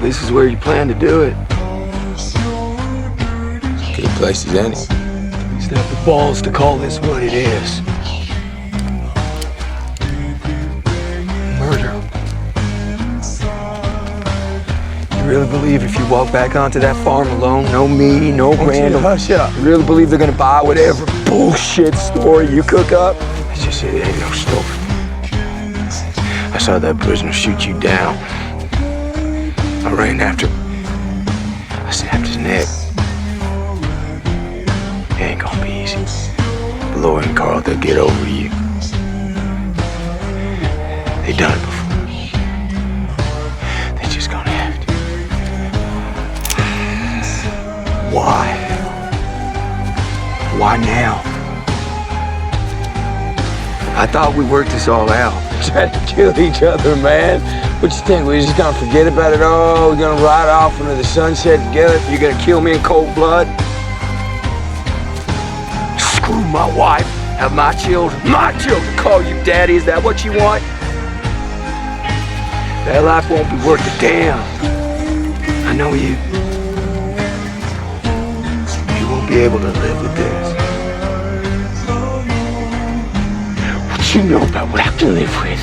this is where you plan to do it. Good place as any. Just have the balls to call this what it is. Murder. You really believe if you walk back onto that farm alone, no me, no Randall, hush up. you really believe they're gonna buy whatever bullshit story you cook up? It's just, it ain't no story. I saw that prisoner shoot you down. I ran after him. I snapped his neck. It ain't gonna be easy. But Lori and Carl, they'll get over you. They done it before. They just gonna have to. Why? Why now? I thought we worked this all out. Trying to kill each other, man. What you think? We're just gonna forget about it all? We're gonna ride off into the sunset together? You're gonna kill me in cold blood? Screw my wife, have my children call you daddy. Is that what you want? That life won't be worth a damn. I know you. You won't be able to live with this. What you know about what I can live with?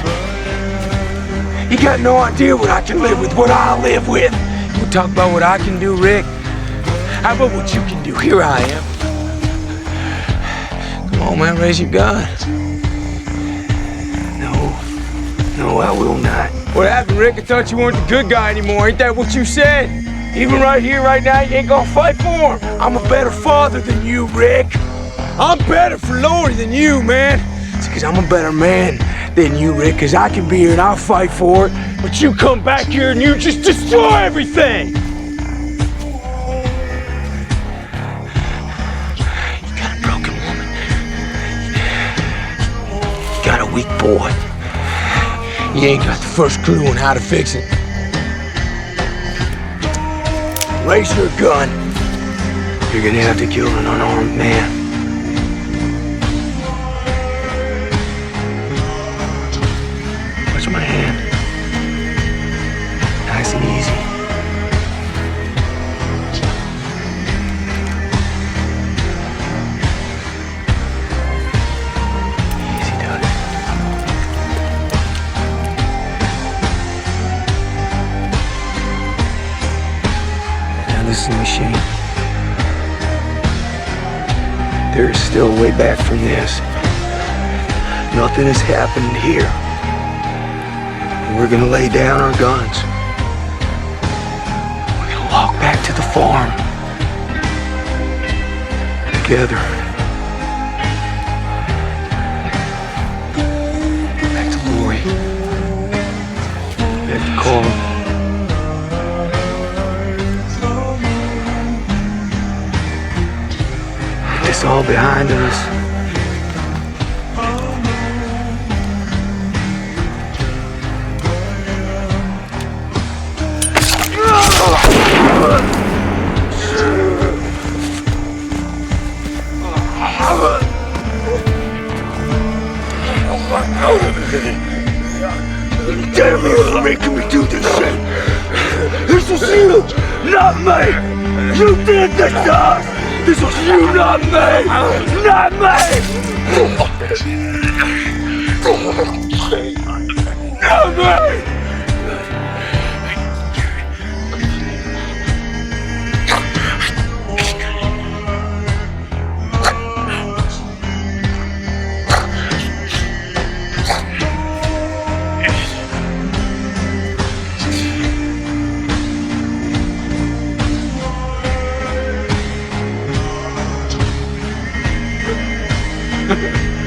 You got no idea what I can live with, what I live with. You talk about what I can do, Rick. How about what you can do? Here I am. Come on, man, raise your gun. No, I will not. What happened, Rick? I thought you weren't the good guy anymore. Ain't that what you said? Even right here, right now, you ain't gonna fight for him. I'm a better father than you, Rick. I'm better for Lori than you, man. It's because I'm a better man than you, Rick, because I can be here and I'll fight for it. But you come back here and you just destroy everything. You got a broken woman. You got a weak boy. You ain't got the first clue on how to fix it. Raise your gun. You're gonna have to kill an unarmed man. Watch my hand. Nice and easy. Easy does it. Now listen, machine. There is still a way back from this. Nothing has happened here. We're gonna lay down our guns. We're gonna walk back to the farm. Together. Back to Lori. Back to Carl. Put this all behind us. Damn you, making me do this shit! This was you, not me! You did this to us! This was you, not me! Not me! Not me! Ha ha ha.